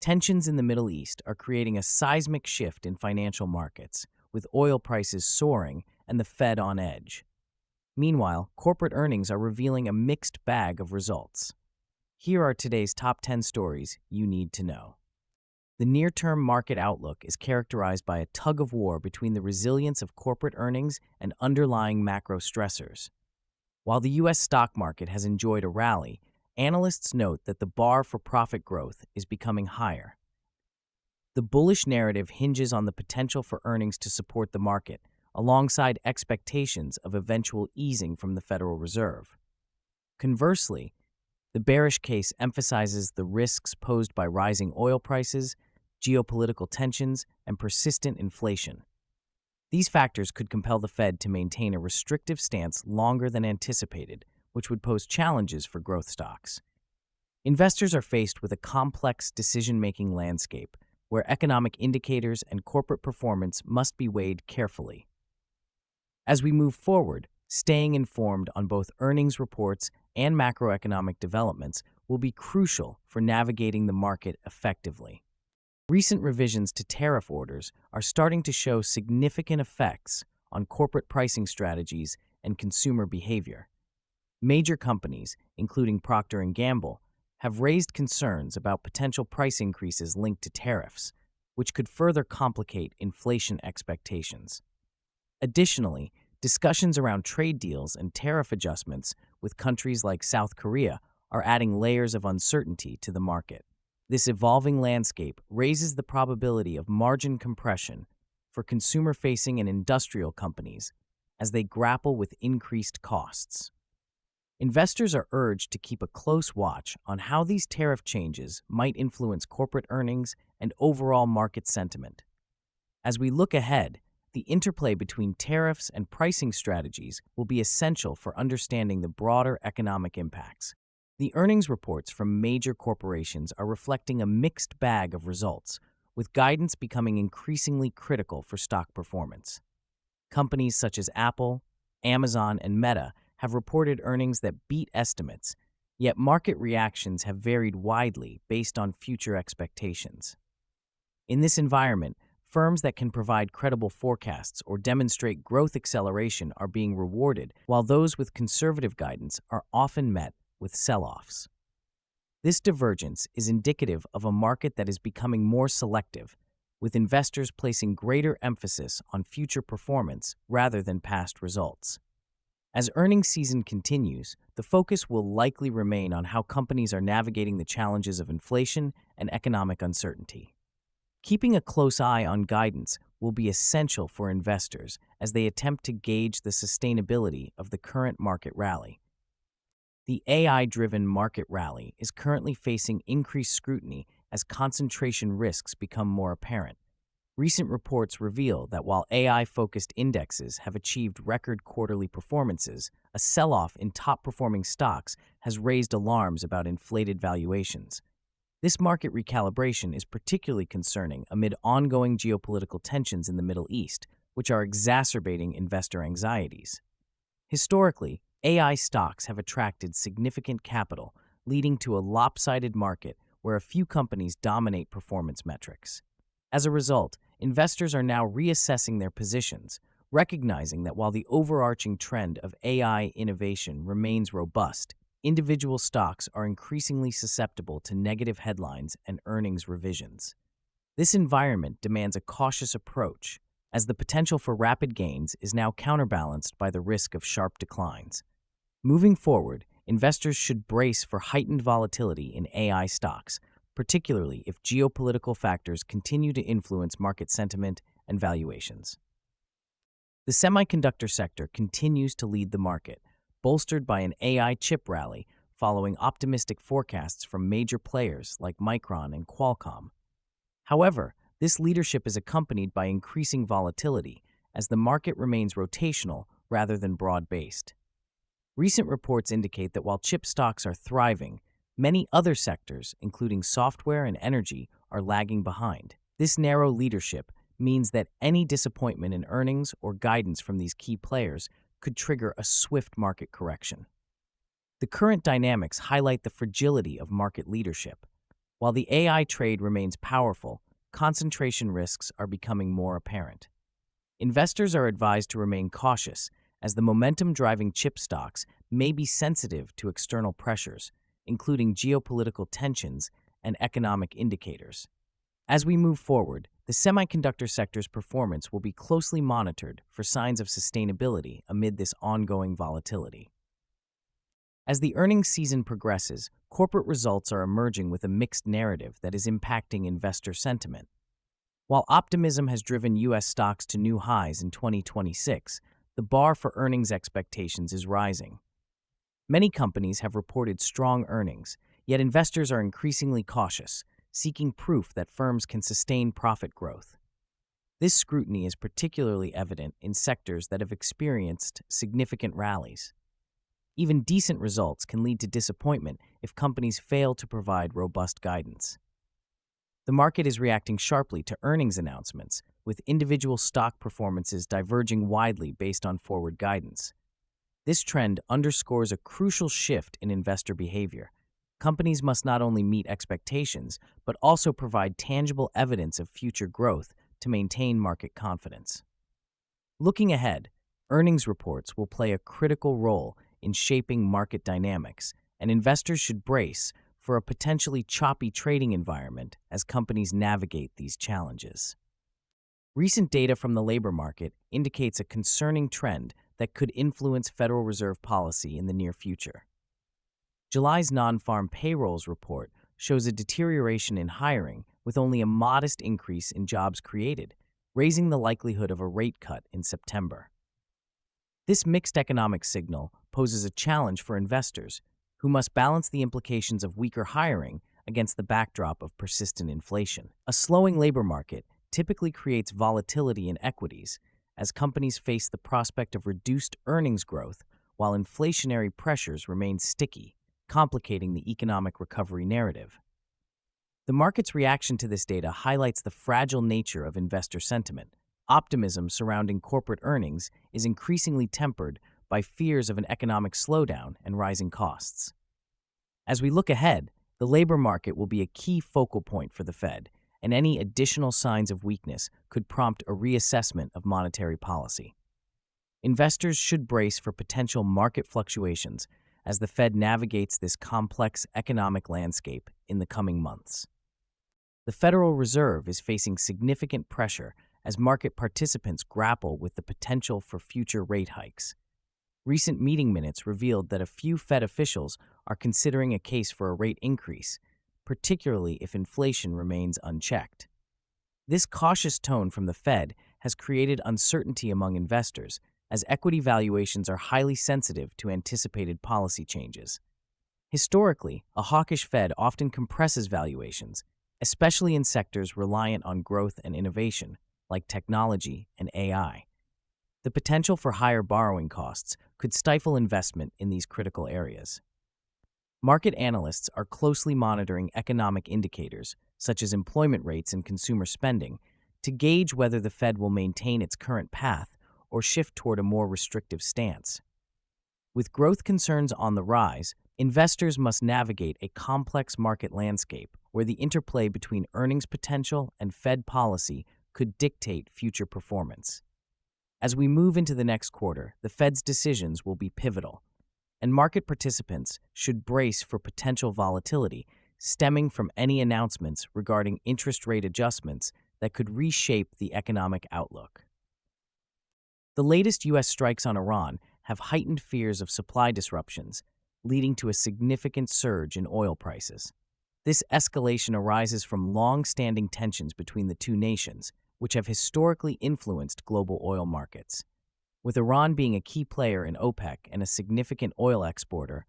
Tensions in the Middle East are creating a seismic shift in financial markets, with oil prices soaring and the Fed on edge. Meanwhile, corporate earnings are revealing a mixed bag of results. Here are today's top 10 stories you need to know. The near-term market outlook is characterized by a tug-of-war between the resilience of corporate earnings and underlying macro stressors. While the U.S. stock market has enjoyed a rally, analysts note that the bar for profit growth is becoming higher. The bullish narrative hinges on the potential for earnings to support the market, alongside expectations of eventual easing from the Federal Reserve. Conversely, the bearish case emphasizes the risks posed by rising oil prices, geopolitical tensions, and persistent inflation. These factors could compel the Fed to maintain a restrictive stance longer than anticipated, which would pose challenges for growth stocks. Investors are faced with a complex decision-making landscape where economic indicators and corporate performance must be weighed carefully. As we move forward, staying informed on both earnings reports and macroeconomic developments will be crucial for navigating the market effectively. Recent revisions to tariff orders are starting to show significant effects on corporate pricing strategies and consumer behavior. Major companies, including Procter & Gamble, have raised concerns about potential price increases linked to tariffs, which could further complicate inflation expectations. Additionally, discussions around trade deals and tariff adjustments with countries like South Korea are adding layers of uncertainty to the market. This evolving landscape raises the probability of margin compression for consumer-facing and industrial companies as they grapple with increased costs. Investors are urged to keep a close watch on how these tariff changes might influence corporate earnings and overall market sentiment. As we look ahead, the interplay between tariffs and pricing strategies will be essential for understanding the broader economic impacts. The earnings reports from major corporations are reflecting a mixed bag of results, with guidance becoming increasingly critical for stock performance. Companies such as Apple, Amazon, and Meta have reported earnings that beat estimates, yet market reactions have varied widely based on future expectations. In this environment, firms that can provide credible forecasts or demonstrate growth acceleration are being rewarded, while those with conservative guidance are often met with sell-offs. This divergence is indicative of a market that is becoming more selective, with investors placing greater emphasis on future performance rather than past results. As earnings season continues, the focus will likely remain on how companies are navigating the challenges of inflation and economic uncertainty. Keeping a close eye on guidance will be essential for investors as they attempt to gauge the sustainability of the current market rally. The AI-driven market rally is currently facing increased scrutiny as concentration risks become more apparent. Recent reports reveal that while AI-focused indexes have achieved record quarterly performances, a sell-off in top-performing stocks has raised alarms about inflated valuations. This market recalibration is particularly concerning amid ongoing geopolitical tensions in the Middle East, which are exacerbating investor anxieties. Historically, AI stocks have attracted significant capital, leading to a lopsided market where a few companies dominate performance metrics. As a result, investors are now reassessing their positions, recognizing that while the overarching trend of AI innovation remains robust, individual stocks are increasingly susceptible to negative headlines and earnings revisions. This environment demands a cautious approach, as the potential for rapid gains is now counterbalanced by the risk of sharp declines. Moving forward, investors should brace for heightened volatility in AI stocks, particularly if geopolitical factors continue to influence market sentiment and valuations. The semiconductor sector continues to lead the market, bolstered by an AI chip rally following optimistic forecasts from major players like Micron and Qualcomm. However, this leadership is accompanied by increasing volatility as the market remains rotational rather than broad-based. Recent reports indicate that while chip stocks are thriving, many other sectors, including software and energy, are lagging behind. This narrow leadership means that any disappointment in earnings or guidance from these key players could trigger a swift market correction. The current dynamics highlight the fragility of market leadership. While the AI trade remains powerful, concentration risks are becoming more apparent. Investors are advised to remain cautious, as the momentum driving chip stocks may be sensitive to external pressures, including geopolitical tensions and economic indicators. As we move forward, the semiconductor sector's performance will be closely monitored for signs of sustainability amid this ongoing volatility. As the earnings season progresses, corporate results are emerging with a mixed narrative that is impacting investor sentiment. While optimism has driven U.S. stocks to new highs in 2026, the bar for earnings expectations is rising. Many companies have reported strong earnings, yet investors are increasingly cautious, seeking proof that firms can sustain profit growth. This scrutiny is particularly evident in sectors that have experienced significant rallies. Even decent results can lead to disappointment if companies fail to provide robust guidance. The market is reacting sharply to earnings announcements, with individual stock performances diverging widely based on forward guidance. This trend underscores a crucial shift in investor behavior. Companies must not only meet expectations, but also provide tangible evidence of future growth to maintain market confidence. Looking ahead, earnings reports will play a critical role in shaping market dynamics, and investors should brace for a potentially choppy trading environment as companies navigate these challenges. Recent data from the labor market indicates a concerning trend that could influence Federal Reserve policy in the near future. July's non-farm payrolls report shows a deterioration in hiring with only a modest increase in jobs created, raising the likelihood of a rate cut in September. This mixed economic signal poses a challenge for investors, who must balance the implications of weaker hiring against the backdrop of persistent inflation. A slowing labor market typically creates volatility in equities, as companies face the prospect of reduced earnings growth while inflationary pressures remain sticky, complicating the economic recovery narrative. The market's reaction to this data highlights the fragile nature of investor sentiment. Optimism surrounding corporate earnings is increasingly tempered by fears of an economic slowdown and rising costs. As we look ahead, the labor market will be a key focal point for the Fed, and any additional signs of weakness could prompt a reassessment of monetary policy. Investors should brace for potential market fluctuations as the Fed navigates this complex economic landscape in the coming months. The Federal Reserve is facing significant pressure as market participants grapple with the potential for future rate hikes. Recent meeting minutes revealed that a few Fed officials are considering a case for a rate increase, particularly if inflation remains unchecked. This cautious tone from the Fed has created uncertainty among investors, as equity valuations are highly sensitive to anticipated policy changes. Historically, a hawkish Fed often compresses valuations, especially in sectors reliant on growth and innovation, like technology and AI. The potential for higher borrowing costs could stifle investment in these critical areas. Market analysts are closely monitoring economic indicators, such as employment rates and consumer spending, to gauge whether the Fed will maintain its current path or shift toward a more restrictive stance. With growth concerns on the rise, investors must navigate a complex market landscape where the interplay between earnings potential and Fed policy could dictate future performance. As we move into the next quarter, the Fed's decisions will be pivotal, and market participants should brace for potential volatility stemming from any announcements regarding interest rate adjustments that could reshape the economic outlook. The latest U.S. strikes on Iran have heightened fears of supply disruptions, leading to a significant surge in oil prices. This escalation arises from long-standing tensions between the two nations, which have historically influenced global oil markets. With Iran being a key player in OPEC and a significant oil exporter,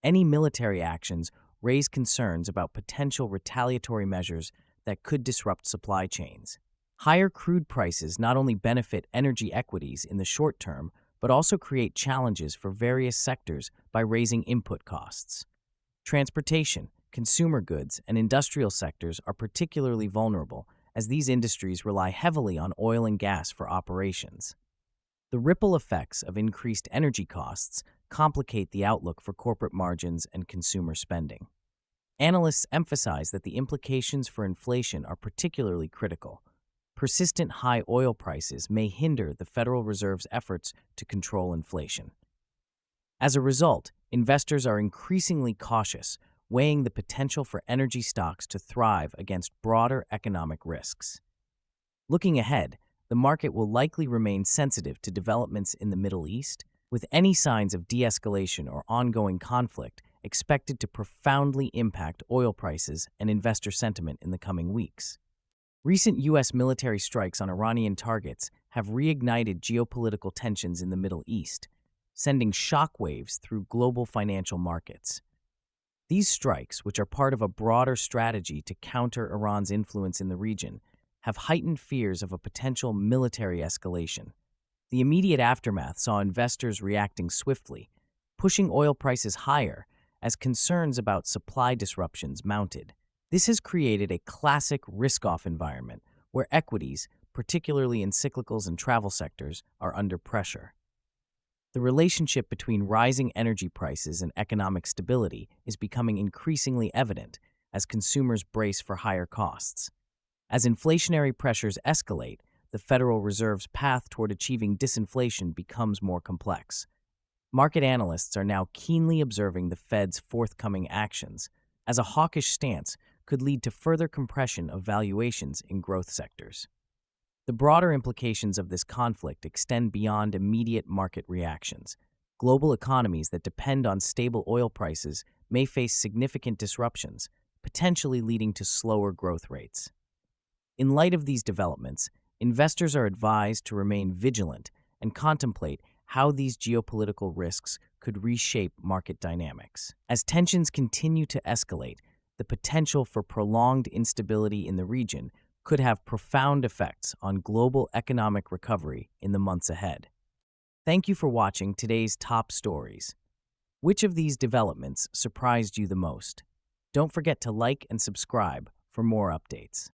any military actions raise concerns about potential retaliatory measures that could disrupt supply chains. Higher crude prices not only benefit energy equities in the short term, but also create challenges for various sectors by raising input costs. Transportation, consumer goods, and industrial sectors are particularly vulnerable, as these industries rely heavily on oil and gas for operations. The ripple effects of increased energy costs complicate the outlook for corporate margins and consumer spending. Analysts emphasize that the implications for inflation are particularly critical. Persistent high oil prices may hinder the Federal Reserve's efforts to control inflation. As a result, investors are increasingly cautious, weighing the potential for energy stocks to thrive against broader economic risks. Looking ahead, the market will likely remain sensitive to developments in the Middle East, with any signs of de-escalation or ongoing conflict expected to profoundly impact oil prices and investor sentiment in the coming weeks. Recent U.S. military strikes on Iranian targets have reignited geopolitical tensions in the Middle East, sending shockwaves through global financial markets. These strikes, which are part of a broader strategy to counter Iran's influence in the region, have heightened fears of a potential military escalation. The immediate aftermath saw investors reacting swiftly, pushing oil prices higher as concerns about supply disruptions mounted. This has created a classic risk-off environment where equities, particularly in cyclicals and travel sectors, are under pressure. The relationship between rising energy prices and economic stability is becoming increasingly evident as consumers brace for higher costs. As inflationary pressures escalate, the Federal Reserve's path toward achieving disinflation becomes more complex. Market analysts are now keenly observing the Fed's forthcoming actions, as a hawkish stance could lead to further compression of valuations in growth sectors. The broader implications of this conflict extend beyond immediate market reactions. Global economies that depend on stable oil prices may face significant disruptions, potentially leading to slower growth rates. In light of these developments, investors are advised to remain vigilant and contemplate how these geopolitical risks could reshape market dynamics. As tensions continue to escalate, the potential for prolonged instability in the region could have profound effects on global economic recovery in the months ahead. Thank you for watching today's top stories. Which of these developments surprised you the most? Don't forget to like and subscribe for more updates.